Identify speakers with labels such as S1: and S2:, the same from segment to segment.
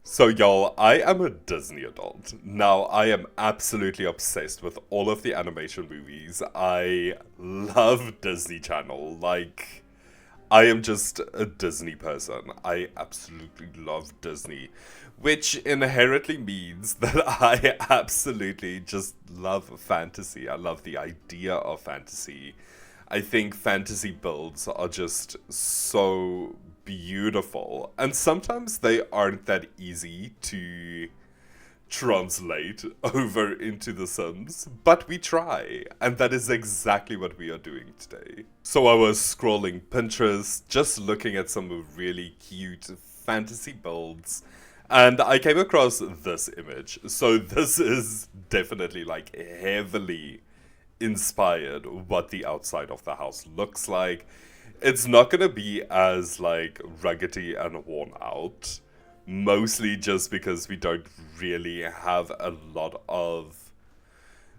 S1: So, y'all, I am a Disney adult. Now, I am absolutely obsessed with all of the animation movies. I love Disney Channel. I am just a Disney person. I absolutely love Disney, which inherently means that I absolutely just love fantasy. I love the idea of fantasy. I think fantasy builds are just so beautiful, and sometimes they aren't that easy to translate over into The Sims, but we try, and that is exactly what we are doing today. So I was scrolling Pinterest, just looking at some really cute fantasy builds, and I came across this image. So this is definitely like heavily inspired what the outside of the house looks like. It's not gonna be as like ruggedy and worn out, mostly just because we don't really have a lot of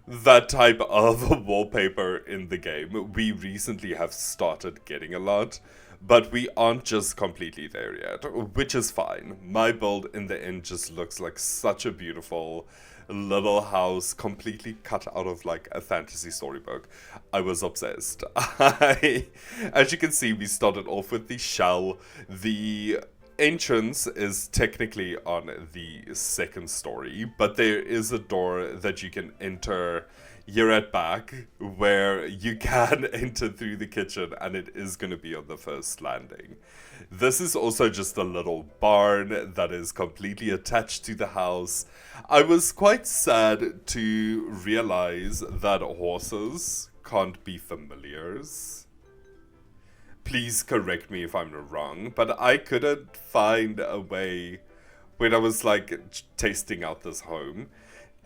S1: that type of wallpaper in the game. We recently have started getting a lot, but we aren't just completely there yet, which is fine. My build in the end just looks like such a beautiful little house completely cut out of like a fantasy storybook. I was obsessed. As you can see, we started off with the shell. The entrance is technically on the second story, but there is a door that you can enter here at back where you can enter through the kitchen, and it is going to be on the first landing. This is also just a little barn that is completely attached to the house. I was quite sad to realize that horses can't be familiars. Please correct me if I'm wrong, but I couldn't find a way when I was like tasting out this home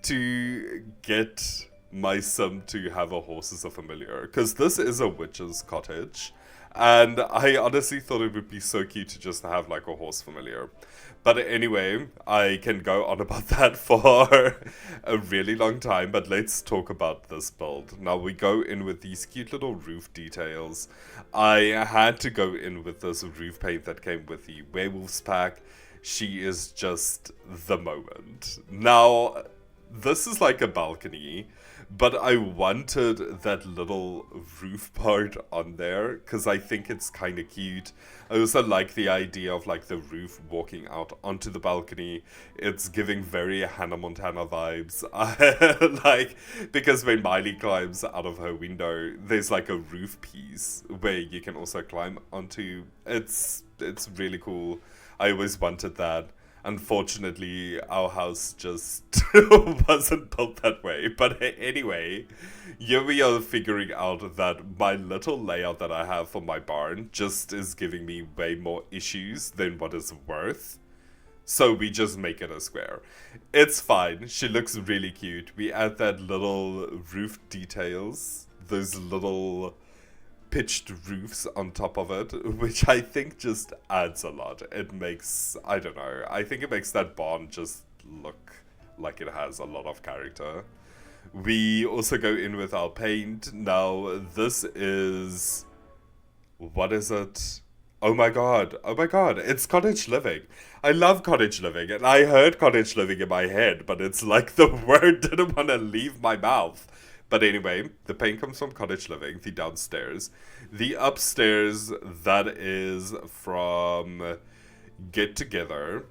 S1: to get my sim to have a horse as a familiar, because this is a witch's cottage, and I honestly thought it would be so cute to just have like a horse familiar. But anyway, I can go on about that for a really long time, but let's talk about this build. Now we go in with these cute little roof details. I had to go in with this roof paint that came with the werewolves pack. She is just the moment. Now, this is like a balcony, but I wanted that little roof part on there because I think it's kind of cute. I also like the idea of like the roof walking out onto the balcony. It's giving very Hannah Montana vibes. Like, because when Miley climbs out of her window, there's like a roof piece where you can also climb onto. It's really cool. I always wanted that. Unfortunately, our house just wasn't built that way. But anyway, here we are figuring out that my little layout that I have for my barn just is giving me way more issues than what is worth. So we just make it a square. It's fine. She looks really cute. We add that little roof details, those little pitched roofs on top of it, which I think just adds a lot. It makes, I don't know, I think it makes that barn just look like it has a lot of character. We also go in with our paint. Now, this is. What is it? Oh my god, it's cottage living. I love cottage living, and I heard cottage living in my head, but it's like the word didn't want to leave my mouth. But anyway, the paint comes from cottage living, the downstairs. The upstairs, that is from Get Together.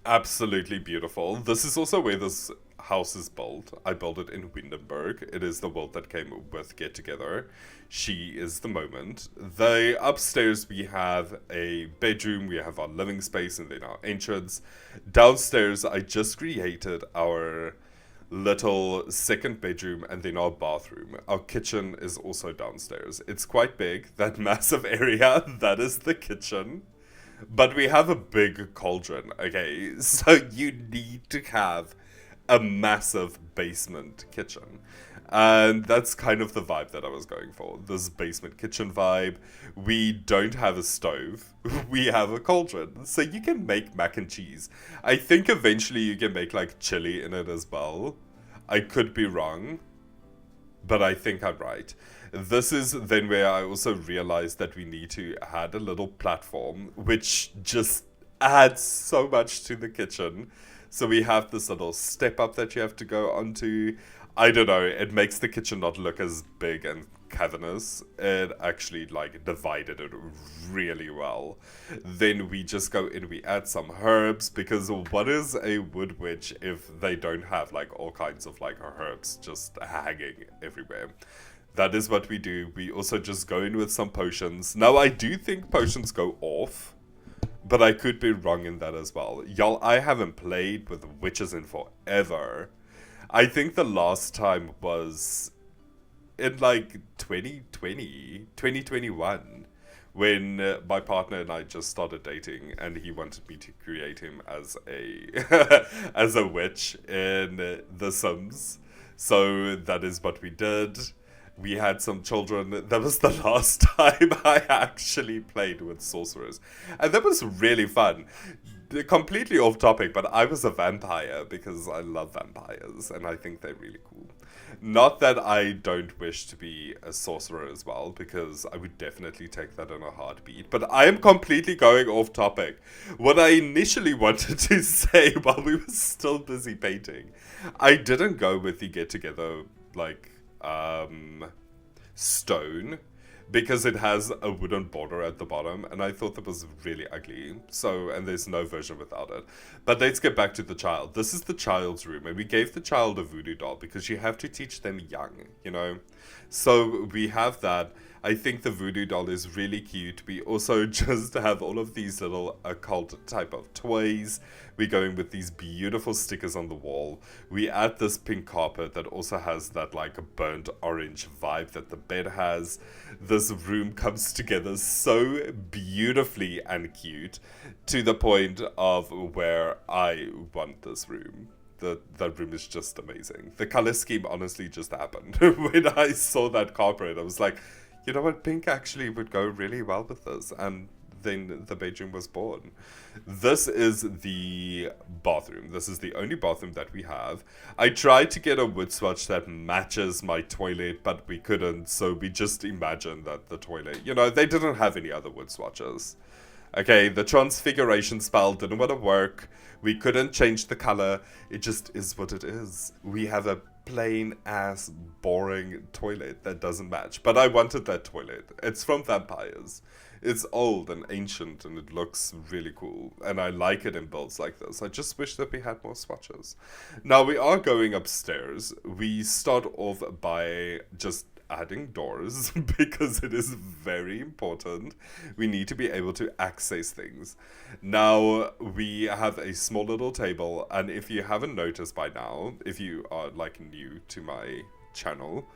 S1: Absolutely beautiful. This is also where this house is built. I built it in Windenburg. It is the world that came with Get Together. She is the moment. The upstairs we have a bedroom, we have our living space, and then our entrance. Downstairs I just created our little second bedroom and then our bathroom. Our kitchen is also downstairs. It's quite big. That massive area, that is the kitchen. But we have a big cauldron, okay? So you need to have a massive basement kitchen. And that's kind of the vibe that I was going for. This basement kitchen vibe. We don't have a stove. We have a cauldron. So you can make mac and cheese. I think eventually you can make like chili in it as well. I could be wrong, but I think I'm right. This is then where I also realized that we need to add a little platform, which just adds so much to the kitchen. So we have this little step up that you have to go onto. I don't know, it makes the kitchen not look as big and cavernous. It actually like divided it really well. Then we just go in, we add some herbs, because what is a wood witch if they don't have like all kinds of like herbs just hanging everywhere? That is what we do. We also just go in with some potions. Now I do think potions go off, but I could be wrong in that as well. Y'all, I haven't played with witches in forever. I think the last time was in like 2020, 2021, when my partner and I just started dating, and he wanted me to create him as a as a witch in The Sims. So that is what we did. We had some children. That was the last time I actually played with sorcerers, and that was really fun. Completely off topic, but I was a vampire because I love vampires and I think they're really cool. Not that I don't wish to be a sorcerer as well, because I would definitely take that in a heartbeat, but I am completely going off topic. What I initially wanted to say while we were still busy painting, I didn't go with the get together like stone, because it has a wooden border at the bottom, and I thought that was really ugly. So, and there's no version without it. But let's get back to the child. This is the child's room, and we gave the child a voodoo doll because you have to teach them young, you know? So we have that. I think the voodoo doll is really cute. We also just have all of these little occult type of toys. We're going with these beautiful stickers on the wall. We add this pink carpet that also has that like burnt orange vibe that the bed has. This room comes together so beautifully and cute, to the point of where I want this room. That room is just amazing. The color scheme honestly just happened. When I saw that carpet, I was like, you know what, pink actually would go really well with this. And then the bedroom was born. This is the bathroom. This is the only bathroom that we have. I tried to get a wood swatch that matches my toilet, but we couldn't. So we just imagined that the toilet, you know, they didn't have any other wood swatches. Okay, the transfiguration spell didn't want to work. We couldn't change the color. It just is what it is. We have a plain ass boring toilet that doesn't match. But I wanted that toilet. It's from vampires. It's old and ancient and it looks really cool. And I like it in builds like this. I just wish that we had more swatches. Now we are going upstairs. We start off by just adding doors because it is very important. We need to be able to access things. Now we have a small little table, and if you haven't noticed by now, if you are like new to my channel,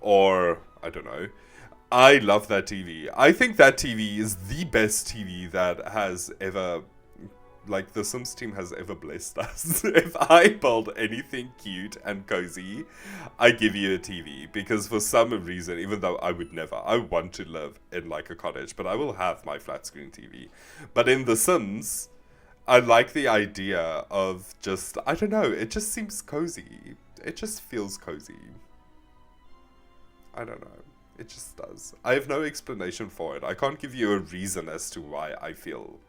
S1: or I don't know, I love that TV. I think that TV is the best TV that has ever, like, the Sims team has ever blessed us. If I build anything cute and cozy, I give you a TV. Because for some reason, even though I would never, I want to live in like a cottage, but I will have my flat screen TV. But in The Sims, I like the idea of just, I don't know, it just seems cozy. It just feels cozy. I don't know. It just does. I have no explanation for it. I can't give you a reason as to why I feel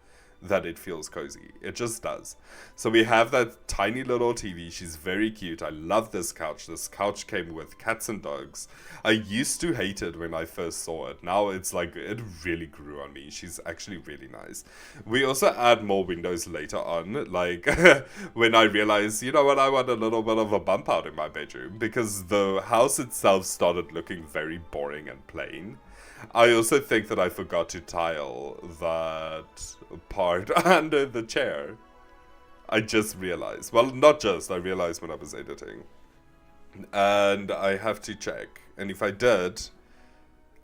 S1: that it feels cozy. It just does. So we have that tiny little TV. She's very cute. I love this couch. This couch came with cats and dogs. I used to hate it when I first saw it. Now it's like, it really grew on me. She's actually really nice. We also add more windows later on. Like, when I realized, you know what, I want a little bit of a bump out in my bedroom, because the house itself started looking very boring and plain. I also think that I forgot to tile that part under the chair. I just realized. Well, not just. I realized when I was editing. And I have to check. And if I did,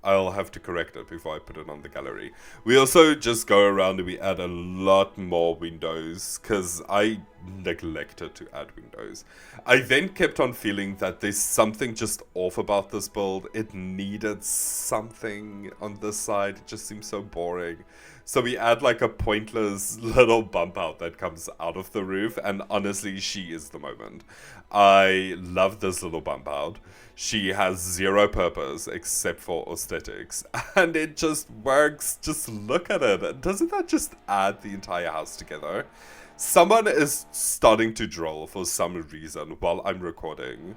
S1: I'll have to correct it before I put it on the gallery. We also just go around and we add a lot more windows, because I neglected to add windows. I then kept on feeling that there's something just off about this build. It needed something on this side. It just seems so boring. So we add like a pointless little bump out that comes out of the roof, and honestly, she is the moment. I love this little bump out. She has zero purpose except for aesthetics, and it just works. Just look at it. Doesn't that just add the entire house together? Someone is starting to droll for some reason while I'm recording.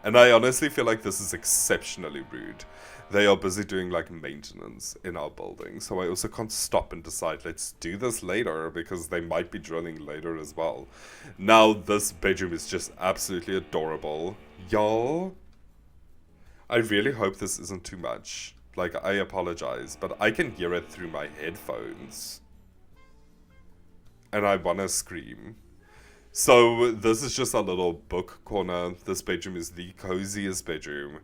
S1: And I honestly feel like this is exceptionally rude. They are busy doing like maintenance in our building, so I also can't stop and decide, let's do this later, because they might be drilling later as well. Now, this bedroom is just absolutely adorable. Y'all, I really hope this isn't too much. Like, I apologize, but I can hear it through my headphones. And I wanna scream. So, this is just a little book corner. This bedroom is the coziest bedroom.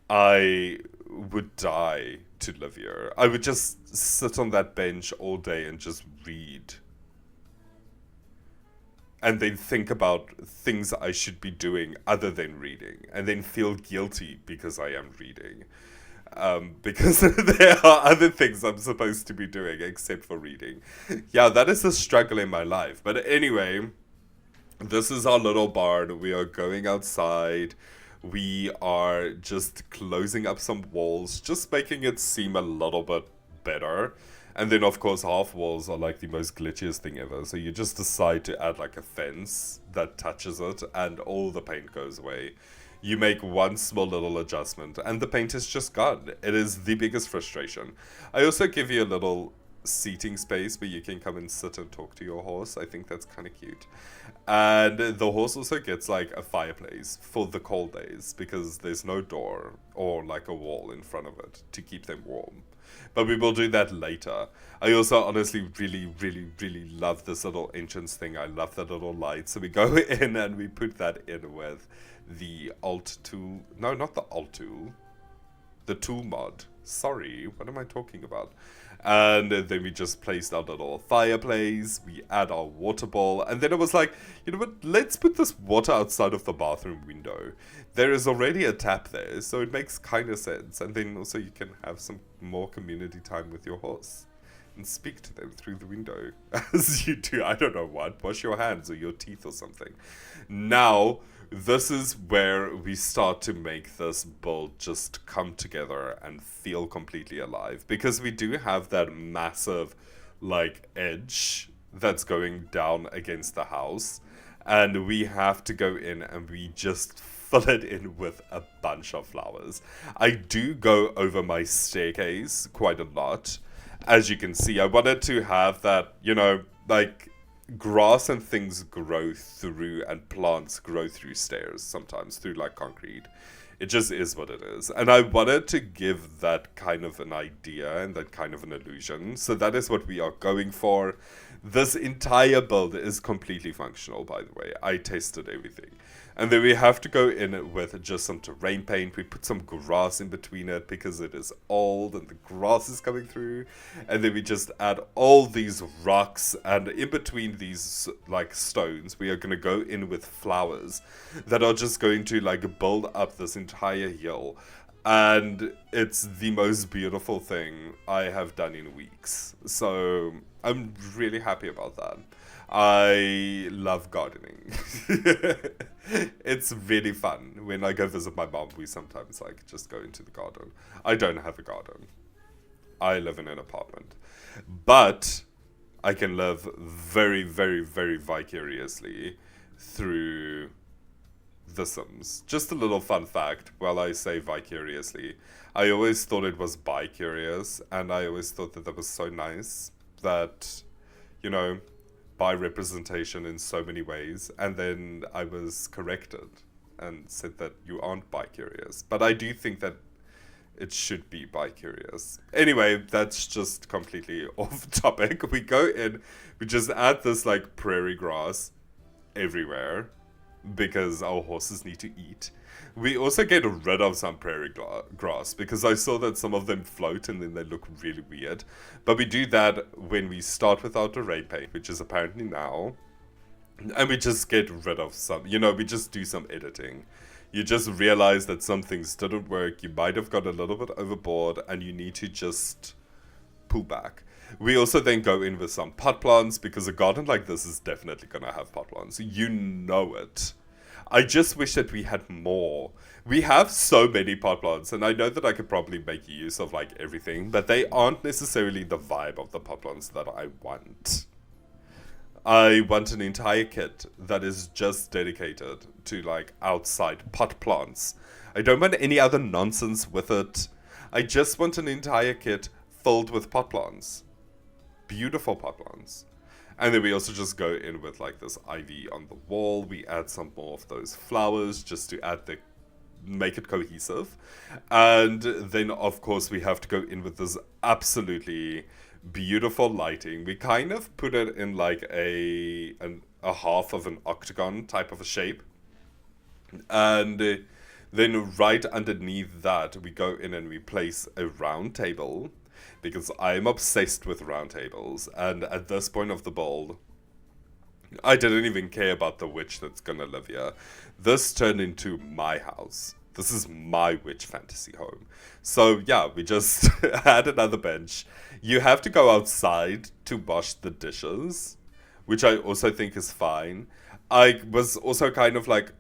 S1: I would die to live here. I would just sit on that bench all day and just read. And then think about things I should be doing other than reading. And then feel guilty because I am reading. Because there are other things I'm supposed to be doing except for reading. Yeah, that is a struggle in my life. But anyway, this is our little barn. We are going outside. We are just closing up some walls, just making it seem a little bit better. And then, of course, half walls are like the most glitchiest thing ever. So you just decide to add like a fence that touches it, and all the paint goes away. You make one small little adjustment, and the paint is just gone. It is the biggest frustration. I also give you a little seating space where you can come and sit and talk to your horse. I think that's kind of cute. And the horse also gets like a fireplace for the cold days, because there's no door or like a wall in front of it to keep them warm. But we will do that later. I also honestly really, really, really love this little entrance thing. I love that little light. So we go in and we put that in with the alt tool. No, not the alt tool. The tool mod. Sorry, what am I talking about? And then we just placed our little fireplace, we add our water ball, and then it was like, you know what, let's put this water outside of the bathroom window. There is already a tap there, so it makes kind of sense. And then also you can have some more community time with your horse and speak to them through the window as you do, I don't know what, wash your hands or your teeth or something. Now, this is where we start to make this build just come together and feel completely alive, because we do have that massive like edge that's going down against the house, and we have to go in and we just fill it in with a bunch of flowers. I do go over my staircase quite a lot. As you can see, I wanted to have that, you know, like grass and things grow through, and plants grow through stairs, sometimes through like concrete. It just is what it is. And I wanted to give that kind of an idea and that kind of an illusion. So that is what we are going for. This entire build is completely functional, by the way. I tested everything. And then we have to go in with just some terrain paint. We put some grass in between it because it is old and the grass is coming through. And then we just add all these rocks, and in between these like stones, we are going to go in with flowers that are just going to like build up this entire hill. And it's the most beautiful thing I have done in weeks. So I'm really happy about that. I love gardening. It's really fun. When I go visit my mom, we sometimes like just go into the garden. I don't have a garden. I live in an apartment. But I can live very, very, very vicariously through The Sims. Just a little fun fact, while I say vicariously, I always thought it was bi-curious, and I always thought that was so nice that, you know, by representation in so many ways, and then I was corrected and said that you aren't bi-curious. But I do think that it should be bi-curious. Anyway, that's just completely off topic. We go in, we just add this like prairie grass everywhere because our horses need to eat. We also get rid of some prairie grass because I saw that some of them float and then they look really weird. But we do that when we start with our terrain paint, which is apparently now. And we just get rid of some, you know, we just do some editing. You just realize that some things didn't work, you might have got a little bit overboard, and you need to just pull back. We also then go in with some pot plants because a garden like this is definitely gonna have pot plants. You know it. I just wish that we had more. We have so many pot plants, and I know that I could probably make use of like everything, but they aren't necessarily the vibe of the pot plants that I want. I want an entire kit that is just dedicated to like outside pot plants. I don't want any other nonsense with it. I just want an entire kit filled with pot plants. Beautiful pot plants. And then we also just go in with like this ivy on the wall. We add some more of those flowers just to add the make it cohesive. And then of course we have to go in with this absolutely beautiful lighting. We kind of put it in like a half of an octagon type of a shape. And then right underneath that we go in and we place a round table because I'm obsessed with round tables. And at this point of the build, I didn't even care about the witch that's gonna live here. This turned into my house. This is my witch fantasy home. So yeah, we just had another bench. You have to go outside to wash the dishes, which I also think is fine. I was also kind of like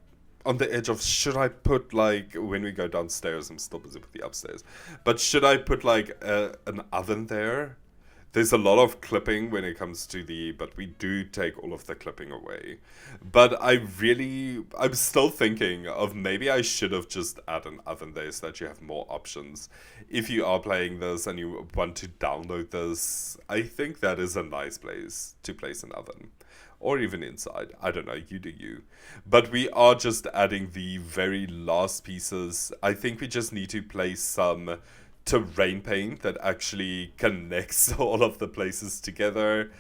S1: on the edge of should I put like when we go downstairs, I'm still busy with the upstairs, but should I put like an oven there? There's a lot of clipping when it comes to but we do take all of the clipping away. But I'm still thinking of maybe I should have just added an oven there so that you have more options. If you are playing this and you want to download this, I think that is a nice place to place an oven. Or even inside. I don't know, you do you. But we are just adding the very last pieces. I think we just need to place some terrain paint that actually connects all of the places together.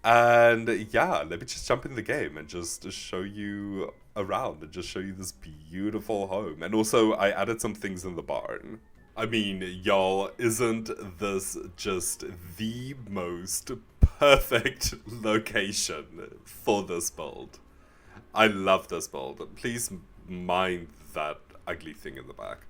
S1: And yeah, let me just jump in the game and just show you around and just show you this beautiful home. And also, I added some things in the barn. I mean, y'all, isn't this just the most perfect location for this build? I love this build. Please mind that ugly thing in the back.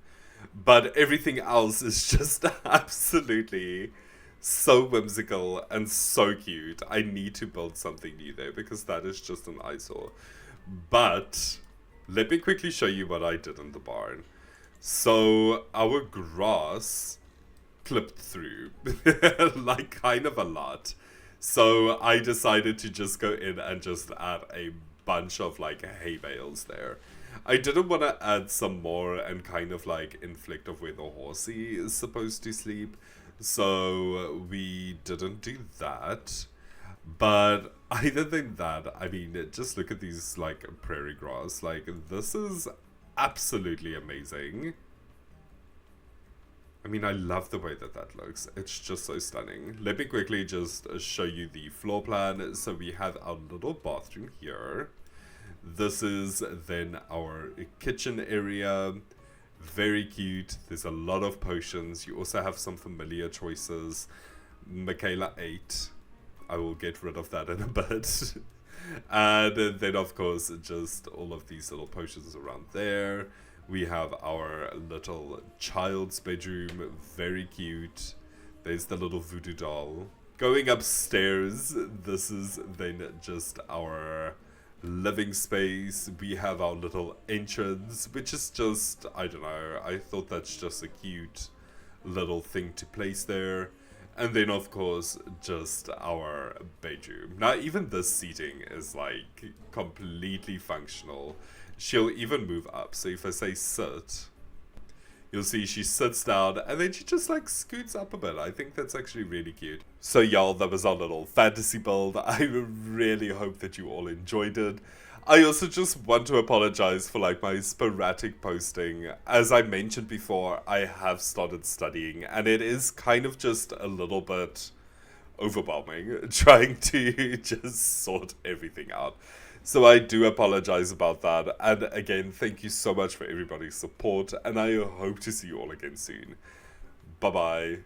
S1: But everything else is just absolutely so whimsical and so cute. I need to build something new there because that is just an eyesore. But let me quickly show you what I did in the barn. So our grass clipped through like kind of a lot. So I decided to just go in and just add a bunch of like hay bales there. I didn't want to add some more and kind of like inflict of where the horsey is supposed to sleep. So we didn't do that. But other than that, I mean, just look at these like prairie grass. Like this is absolutely amazing. I mean, I love the way that that looks. It's just so stunning. Let me quickly just show you the floor plan. So we have our little bathroom here. This is then our kitchen area. Very cute. There's a lot of potions. You also have some familiar choices. Michaela ate. I will get rid of that in a bit. And then, of course, just all of these little potions around there. We have our little child's bedroom. Very cute. There's the little voodoo doll. Going upstairs, this is then just our living space. We have our little entrance, which is just, I don't know, I thought that's just a cute little thing to place there. And then, of course, just our bedroom. Now, even this seating is like completely functional. She'll even move up. So if I say sit, you'll see she sits down and then she just like scoots up a bit. I think that's actually really cute. So y'all, that was our little fantasy build. I really hope that you all enjoyed it. I also just want to apologize for like my sporadic posting. As I mentioned before, I have started studying and it is kind of just a little bit overwhelming trying to just sort everything out. So I do apologize about that. And again, thank you so much for everybody's support and I hope to see you all again soon. Bye bye.